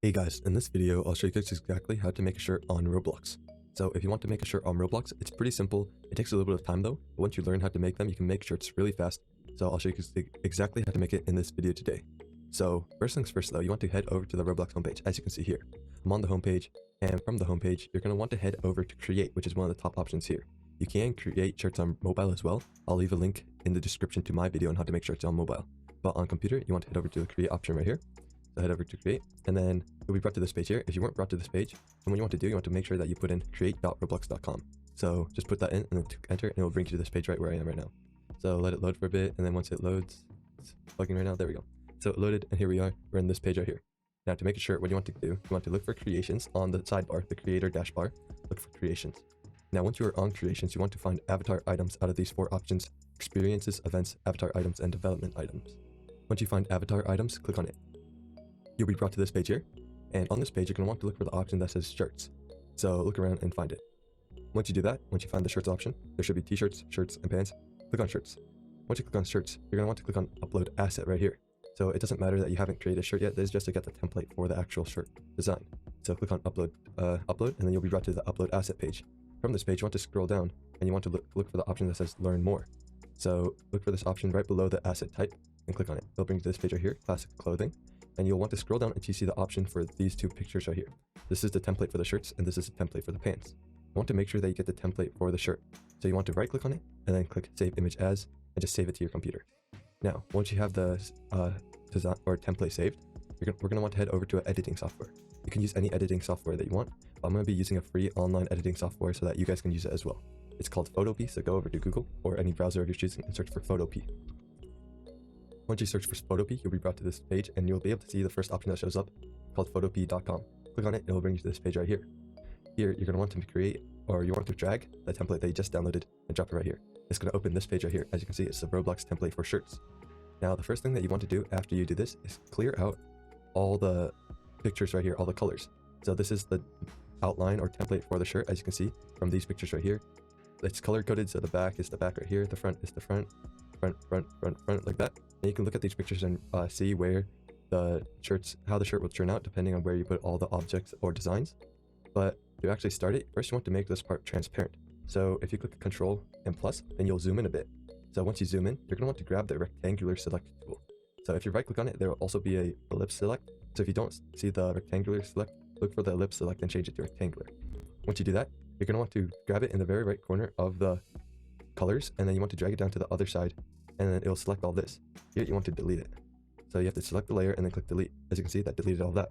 Hey guys, in this video I'll show you guys exactly how to make a shirt on Roblox. So if you want to make a shirt on Roblox, it's pretty simple. It takes a little bit of time though, but once you learn how to make them, you can make shirts really fast. So I'll show you guys exactly how to make it in this video today. So first things first though, you want to head over to the Roblox homepage. As you can see here, I'm on the homepage, and from the homepage, you're going to want to head over to create, which is one of the top options here. You can create shirts on mobile as well. I'll leave a link in the description to my video on how to make shirts on mobile. But on computer, you want to head over to the create option right here. So head over to create, and then you'll be brought to this page here. If you weren't brought to this page, then what you want to do, you want to make sure that you put in create.roblox.com. So just put that in and then enter, and it will bring you to this page right where I am right now. So let it load for a bit, and then once it loads, it's plugging right now, there we go. So it loaded, and here we are, we're in this page right here. Now to make a shirt, what you want to do, you want to look for creations on the sidebar, the creator dash bar, look for creations. Now once you are on creations, you want to find avatar items out of these four options: experiences, events, avatar items, and development items. Once you find avatar items, click on it. You'll be brought to this page here, and on this page you're going to want to look for the option that says shirts. So look around and find it. Once you do that, once you find the shirts option, there should be t-shirts, shirts, and pants. Click on shirts. Once you click on shirts, you're going to want to click on upload asset right here. So it doesn't matter that you haven't created a shirt yet, this is just to get the template for the actual shirt design. So click on upload, and then you'll be brought to the upload asset page. From this page, you want to scroll down, and you want to look for the option that says learn more. So look for this option right below the asset type and click on it. It'll bring you to this page right here, classic clothing. And you'll want to scroll down until you see the option for these two pictures right here. This is the template for the shirts, and this is the template for the pants. You want to make sure that you get the template for the shirt. So you want to right click on it, and then click save image as, and just save it to your computer. Now, once you have the design or template saved, we're going to want to head over to an editing software. You can use any editing software that you want, but I'm going to be using a free online editing software so that you guys can use it as well. It's called Photopea, so go over to Google or any browser of your choosing and search for Photopea. Once you search for Photopea, you'll be brought to this page, and you'll be able to see the first option that shows up called photopea.com. Click on it, and it will bring you to this page right here. Here, you're going to want to create, or you want to drag the template that you just downloaded and drop it right here. It's going to open this page right here. As you can see, it's the Roblox template for shirts. Now, the first thing that you want to do after you do this is clear out all the pictures right here, all the colors. So this is the outline or template for the shirt, as you can see from these pictures right here. It's color coded, so the back is the back right here, the front is the front, like that. And you can look at these pictures and see where the how the shirt will turn out depending on where you put all the objects or designs. But to actually start it, first you want to make this part transparent. So if you click Control and plus, then you'll zoom in a bit. So once you zoom in, you're going to want to grab the rectangular select tool. So if you right click on it, there will also be a ellipse select. So if you don't see the rectangular select, look for the ellipse select and change it to rectangular. Once you do that, you're going to want to grab it in the very right corner of the colors, and then you want to drag it down to the other side, and then it'll select all this. Here you want to delete it. So you have to select the layer and then click delete. As you can see, that deleted all that.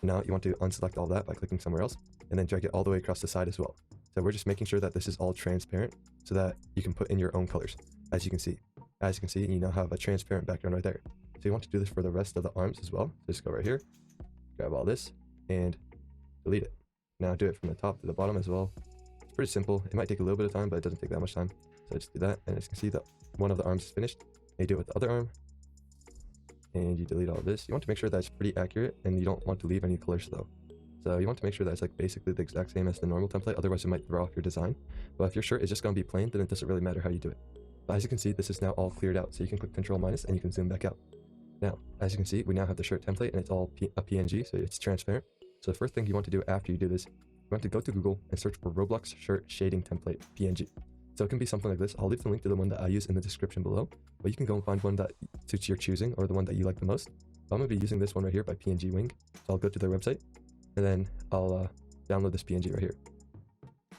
Now you want to unselect all that by clicking somewhere else, and then drag it all the way across the side as well. So we're just making sure that this is all transparent so that you can put in your own colors. As you can see, you now have a transparent background right there. So you want to do this for the rest of the arms as well. So just go right here, grab all this, and delete it. Now do it from the top to the bottom as well. It's pretty simple. It might take a little bit of time, but it doesn't take that much time. So just do that, and as you can see, that one of the arms is finished. And you do it with the other arm, and you delete all this. You want to make sure that it's pretty accurate, and you don't want to leave any colors though. So you want to make sure that it's like basically the exact same as the normal template, otherwise it might throw off your design. But if your shirt is just going to be plain, then it doesn't really matter how you do it. But as you can see, this is now all cleared out, so you can click Control minus and you can zoom back out. Now, as you can see, we now have the shirt template, and it's all a PNG, so it's transparent. So the first thing you want to do after you do this, you want to go to Google and search for Roblox shirt shading template PNG. So it can be something like this. I'll leave the link to the one that I use in the description below, but you can go and find one that suits your choosing or the one that you like the most. So I'm going to be using this one right here by PNG Wing. So I'll go to their website, and then I'll download this PNG right here.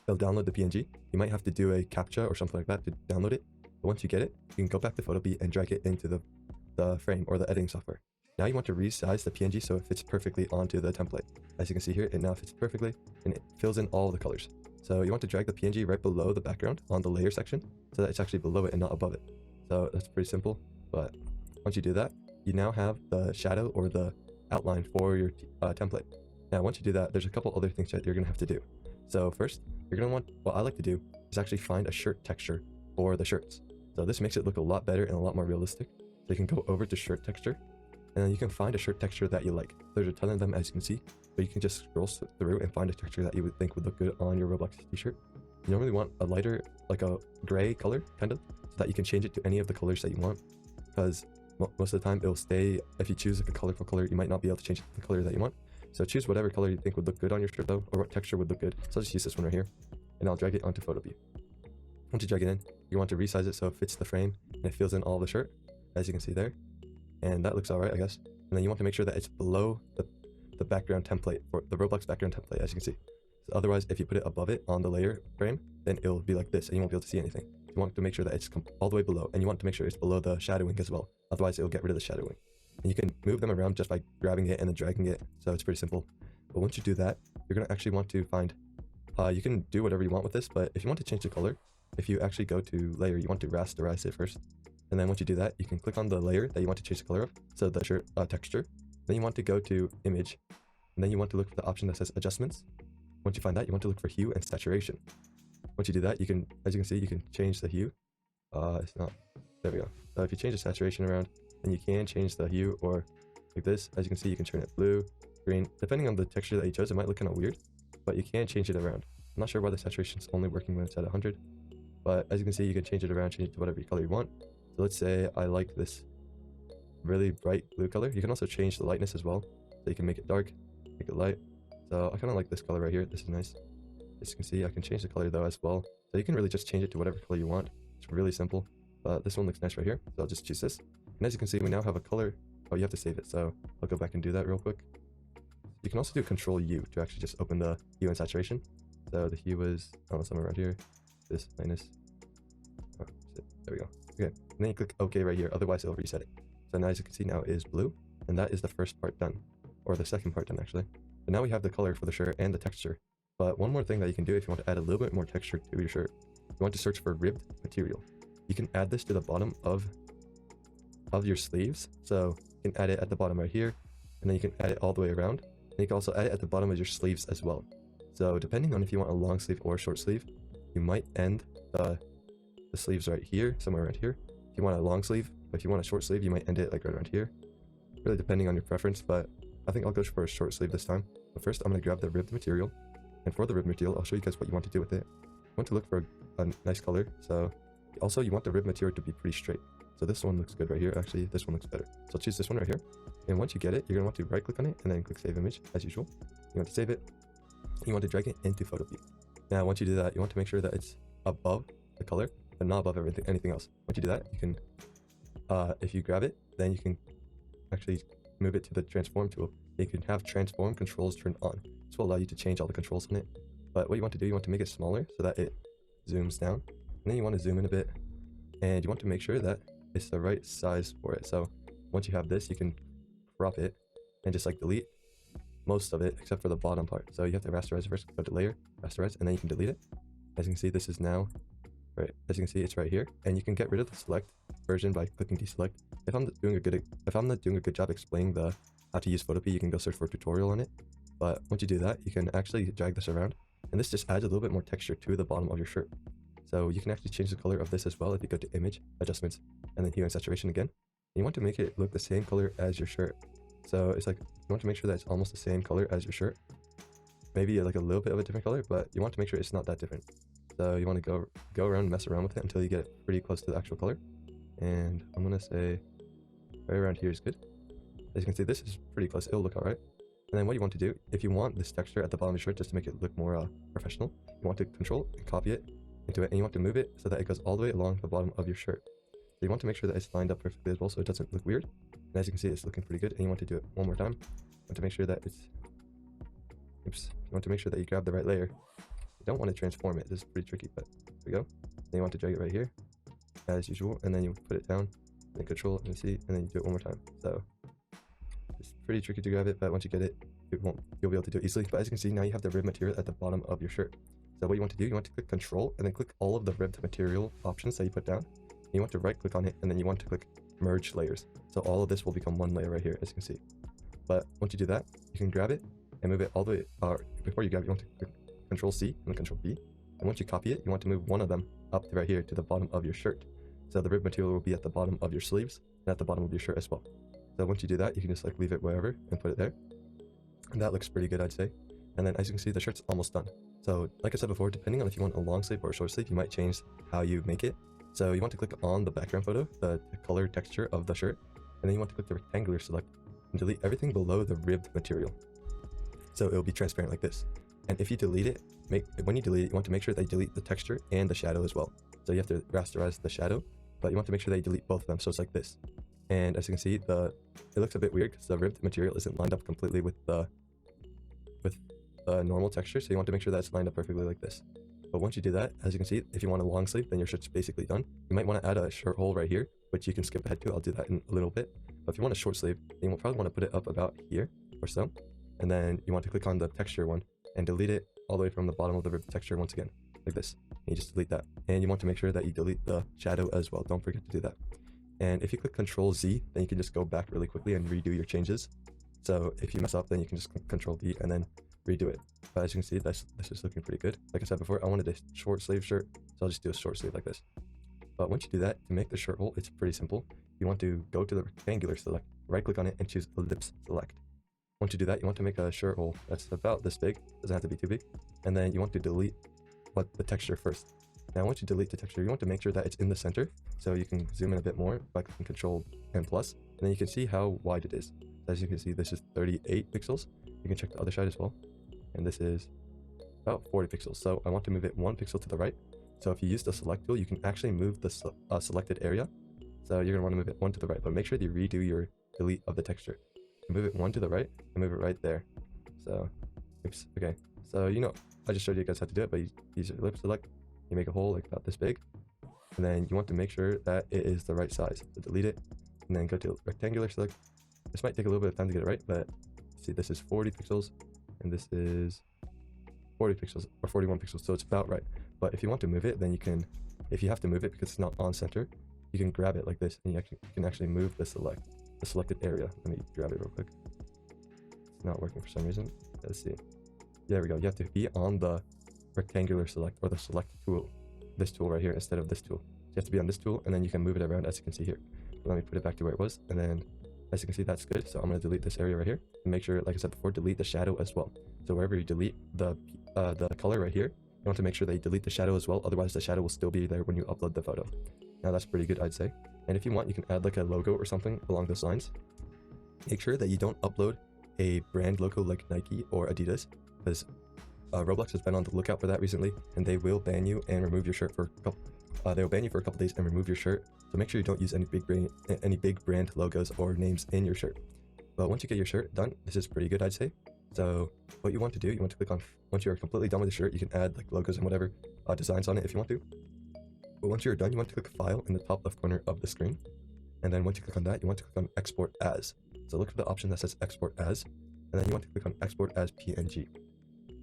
I'll download the PNG. You might have to do a CAPTCHA or something like that to download it. But once you get it, you can go back to Photopea and drag it into the frame or the editing software. Now you want to resize the PNG so it fits perfectly onto the template. As you can see here, it now fits perfectly, and it fills in all the colors. So you want to drag the PNG right below the background on the layer section so that it's actually below it and not above it. So that's pretty simple, but once you do that, you now have the shadow or the outline for your template. Now once you do that, there's a couple other things that you're going to have to do. So first, you're going to want, what I like to do is actually find a shirt texture for the shirts. So this makes it look a lot better and a lot more realistic. So you can go over to shirt texture, and then you can find a shirt texture that you like. There's a ton of them, as you can see, but you can just scroll through and find a texture that you would think would look good on your Roblox t-shirt. You normally want a lighter, like a gray color, kind of, so that you can change it to any of the colors that you want, because most of the time it'll stay, if you choose like a colorful color, you might not be able to change it to the color that you want. So choose whatever color you think would look good on your shirt though, or what texture would look good. So I'll just use this one right here, and I'll drag it onto photo view. Once you drag it in, you want to resize it so it fits the frame and it fills in all the shirt, as you can see there. And that looks alright, I guess. And then you want to make sure that it's below the background template, for the Roblox background template, as you can see. So otherwise, if you put it above it on the layer frame, then it'll be like this and you won't be able to see anything. You want to make sure that it's all the way below, and you want to make sure it's below the shadowing as well. Otherwise, it'll get rid of the shadowing. And you can move them around just by grabbing it and then dragging it. So it's pretty simple. But once you do that, you're going to actually want to find, you can do whatever you want with this, but if you want to change the color, if you actually go to layer, you want to rasterize it first. And then once you do that, you can click on the layer that you want to change the color of, so the shirt texture. Then you want to go to image, and then you want to look for the option that says adjustments. Once you find that, you want to look for hue and saturation. Once you do that, you can, as you can see, you can change the hue. It's not, there we go. So if you change the saturation around, then you can change the hue, or like this. As you can see, you can turn it blue, green. Depending on the texture that you chose, it might look kind of weird, but you can change it around. I'm not sure why the saturation is only working when it's at 100, but as you can see, you can change it around, change it to whatever color you want. So let's say I like this really bright blue color. You can also change the lightness as well. So you can make it dark, make it light. So I kind of like this color right here. This is nice. As you can see, I can change the color though as well. So you can really just change it to whatever color you want. It's really simple. But this one looks nice right here. So I'll just choose this. And as you can see, we now have a color. Oh, you have to save it. So I'll go back and do that real quick. You can also do Control U to actually just open the hue and saturation. So the hue is, I don't know, somewhere around here. This minus. Oh, there we go. Okay. And then you click OK right here. Otherwise, it'll reset it. So now as you can see, now it is blue. And that is the first part done. Or the second part done, actually. But now we have the color for the shirt and the texture. But one more thing that you can do if you want to add a little bit more texture to your shirt, you want to search for ribbed material. You can add this to the bottom of your sleeves. So you can add it at the bottom right here, and then you can add it all the way around. And you can also add it at the bottom of your sleeves as well. So depending on if you want a long sleeve or a short sleeve, you might end the sleeves right here, somewhere around here. If you want a long sleeve, but if you want a short sleeve, you might end it like right around here. Really depending on your preference, but I think I'll go for a short sleeve this time. But first, I'm going to grab the ribbed material. And for the ribbed material, I'll show you guys what you want to do with it. You want to look for a nice color. So also, you want the ribbed material to be pretty straight. So this one looks good right here. Actually, this one looks better. So I'll choose this one right here. And once you get it, you're going to want to right click on it and then click save image as usual. You want to save it. You want to drag it into photo view. Now, once you do that, you want to make sure that it's above the color, but not above anything else. Once you do that, you can, if you grab it, then you can actually move it to the transform tool. You can have transform controls turned on. This will allow you to change all the controls on it. But what you want to do, you want to make it smaller so that it zooms down. And then you want to zoom in a bit. And you want to make sure that it's the right size for it. So once you have this, you can crop it and just like delete most of it except for the bottom part. So you have to rasterize it first, go to layer, rasterize, and then you can delete it. As you can see, this is now, right, as you can see, it's right here. And you can get rid of the select version by clicking deselect. If I'm not doing a good job explaining how to use Photopea, you can go search for a tutorial on it. But once you do that, you can actually drag this around, and this just adds a little bit more texture to the bottom of your shirt. So you can actually change the color of this as well if you go to image, adjustments, and then hue and saturation again. And you want to make it look the same color as your shirt. So it's like, you want to make sure that it's almost the same color as your shirt. Maybe like a little bit of a different color, but you want to make sure it's not that different. So you want to go around and mess around with it until you get it pretty close to the actual color. And I'm going to say right around here is good. As you can see, this is pretty close. It'll look alright. And then what you want to do, if you want this texture at the bottom of your shirt just to make it look more professional, you want to control and copy it into it, and you want to move it so that it goes all the way along the bottom of your shirt. So you want to make sure that it's lined up perfectly as well so it doesn't look weird. And as you can see, it's looking pretty good, and you want to do it one more time. You want to make sure that you want to make sure that you grab the right layer. You don't want to transform it. This is pretty tricky, but there we go. Then you want to drag it right here as usual, and then you put it down, then control and see, and then you do it one more time. So it's pretty tricky to grab it, but once you get it, you'll be able to do it easily. But as you can see, now you have the ribbed material at the bottom of your shirt. So what you want to do, you want to click control and then click all of the ribbed material options that you put down. You want to right click on it, and then you want to click merge layers. So all of this will become one layer right here, as you can see. But once you do that, you can grab it and move it all the way, before you grab it, you want to click control C and then control V. And once you copy it, you want to move one of them up to right here to the bottom of your shirt. So the ribbed material will be at the bottom of your sleeves and at the bottom of your shirt as well. So once you do that, you can just like leave it wherever and put it there. And that looks pretty good, I'd say. And then as you can see, the shirt's almost done. So like I said before, depending on if you want a long sleeve or a short sleeve, you might change how you make it. So you want to click on the background photo, the color texture of the shirt, and then you want to click the rectangular select and delete everything below the ribbed material. So it'll be transparent like this. And if you delete it, when you delete it, you want to make sure that you delete the texture and the shadow as well. So you have to rasterize the shadow, but you want to make sure that you delete both of them. So it's like this. And as you can see, it looks a bit weird because the ribbed material isn't lined up completely with the normal texture. So you want to make sure that it's lined up perfectly like this. But once you do that, as you can see, if you want a long sleeve, then your shirt's basically done. You might want to add a shirt hole right here, which you can skip ahead to. I'll do that in a little bit. But if you want a short sleeve, then you probably want to put it up about here or so. And then you want to click on the texture one and delete it all the way from the bottom of the ribbed texture once again, like this. And you just delete that. And you want to make sure that you delete the shadow as well. Don't forget to do that. And if you click Control Z, then you can just go back really quickly and redo your changes. So if you mess up, then you can just click Control V and then redo it. But as you can see, this is looking pretty good. Like I said before, I wanted a short sleeve shirt, so I'll just do a short sleeve like this. But once you do that, to make the shirt hole, it's pretty simple. You want to go to the rectangular select, right click on it and choose ellipse select. Once you do that, you want to make a shirt hole that's about this big, doesn't have to be too big. And then you want to delete the texture first. Now once you delete the texture, you want to make sure that it's in the center, so you can zoom in a bit more by clicking Control and plus, and then you can see how wide it is. As you can see, this is 38 pixels. You can check the other side as well. And this is about 40 pixels. So I want to move it 1 pixel to the right. So if you use the select tool, you can actually move the selected area. So you're going to want to move it 1 to the right, but make sure that you redo your delete of the texture. Move it 1 to the right and move it right there. So, oops, okay. So, I just showed you guys how to do it, but you use your ellipse select, you make a hole like about this big, and then you want to make sure that it is the right size. So delete it, and then go to rectangular select. This might take a little bit of time to get it right, but see, this is 40 pixels, and this is 40 pixels, or 41 pixels, so it's about right. But if you want to move it, then you can, if you have to move it because it's not on center, you can grab it like this, and you can actually move the selected area. Let me grab it real quick. It's not working for some reason. Let's see. There we go. You have to be on the rectangular select, or the select tool, this tool right here, instead of this tool. So you have to be on this tool, and then you can move it around, as you can see here. But let me put it back to where it was, and then as you can see, that's good. So I'm going to delete this area right here, and make sure, like I said before, delete the shadow as well. So wherever you delete the color right here, you want to make sure that you delete the shadow as well. Otherwise, the shadow will still be there when you upload the photo. Now that's pretty good, I'd say. And if you want, you can add like a logo or something along those lines. Make sure that you don't upload a brand logo like Nike or Adidas, because Roblox has been on the lookout for that recently, and they will ban you and remove your shirt for a couple. They will ban you for a couple days and remove your shirt. So make sure you don't use any big brand logos or names in your shirt. But once you get your shirt done, this is pretty good, I'd say. So what you want to do, you want to click on, once you're completely done with the shirt, you can add like logos and whatever designs on it if you want to. But once you're done, you want to click File in the top left corner of the screen. And then once you click on that, you want to click on Export As. So look for the option that says Export As, and then you want to click on Export as PNG.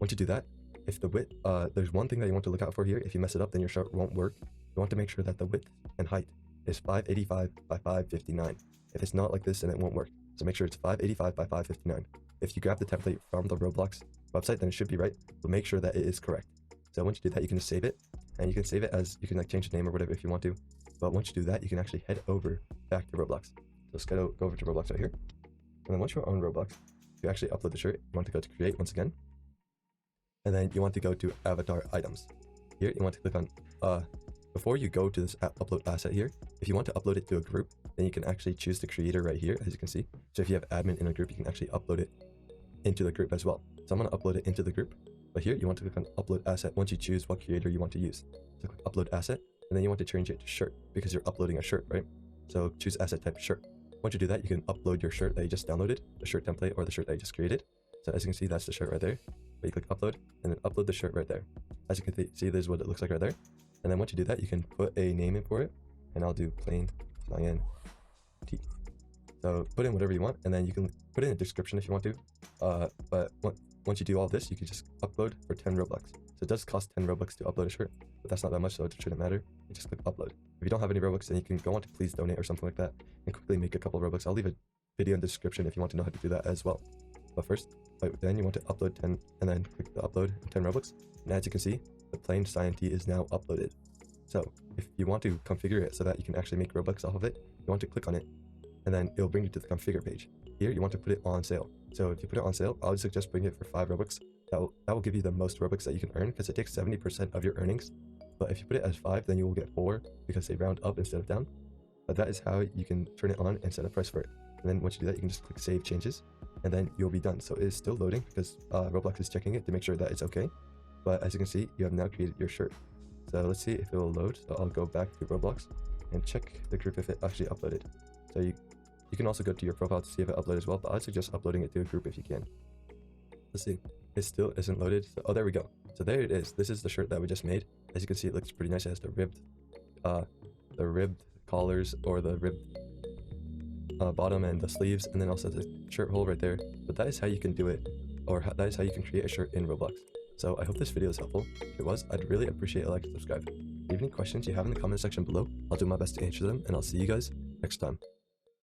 Once you do that, if the width, there's one thing that you want to look out for here. If you mess it up, then your shirt won't work. You want to make sure that the width and height is 585 by 559. If it's not like this, then it won't work. So make sure it's 585 by 559. If you grab the template from the Roblox website, then it should be right, but make sure that it is correct. So once you do that, you can just save it, and you can save it as, you can like change the name or whatever if you want to. But once you do that, you can actually head over back to Roblox. So let's go over to Roblox right here. And then once you're on Roblox, you actually upload the shirt. You want to go to Create once again. And then you want to go to Avatar Items. Here, you want to click on, before you go to this upload asset here, if you want to upload it to a group, then you can actually choose the creator right here, as you can see. So if you have admin in a group, you can actually upload it into the group as well. So I'm going to upload it into the group. But here, you want to click on Upload Asset once you choose what creator you want to use. So click Upload Asset, and then you want to change it to shirt, because you're uploading a shirt, right? So choose asset type shirt. Once you do that, you can upload your shirt that you just downloaded, the shirt template or the shirt that you just created. So as you can see, that's the shirt right there. But you click upload, and then upload the shirt right there. As you can see, this is what it looks like right there. And then once you do that, you can put a name in for it, and I'll do plain cyan T. So put in whatever you want, and then you can put in a description if you want to. But once you do all this, you can just upload for 10 Robux. So it does cost 10 Robux to upload a shirt, but that's not that much, so it shouldn't matter. You just click upload. If you don't have any Robux, then you can go on to Please Donate or something like that and quickly make a couple Robux. I'll leave a video in the description if you want to know how to do that as well. But first, then you want to upload 10, and then click the upload 10 Robux. And as you can see, the plain cyan T is now uploaded. So if you want to configure it so that you can actually make Robux off of it, you want to click on it, and then it'll bring you to the configure page. Here, you want to put it on sale. So if you put it on sale, I would suggest bringing it for 5 Robux. That will give you the most Robux that you can earn, because it takes 70% of your earnings. But if you put it as 5, then you will get 4, because they round up instead of down. But that is how you can turn it on and set a price for it. And then once you do that, you can just click Save Changes. and then you'll be done. So it is still loading because Roblox is checking it to make sure that it's okay. But as you can see, you have now created your shirt. So let's see if it will load. So I'll go back to Roblox and check the group if it actually uploaded. So you can also go to your profile to see if it uploaded as well, but I'd suggest uploading it to a group if you can. Let's see. It still isn't loaded. So, oh, there we go. So there it is. This is the shirt that we just made. As you can see, it looks pretty nice. It has the ribbed collars, or the ribbed bottom, and the sleeves, and then also the shirt hole right there. But that is how you can do it, or that is how you can create a shirt in Roblox. So I hope this video is helpful. If it was, I'd really appreciate a like and subscribe. If you have any questions you have in the comment section below, I'll do my best to answer them, and I'll see you guys next time.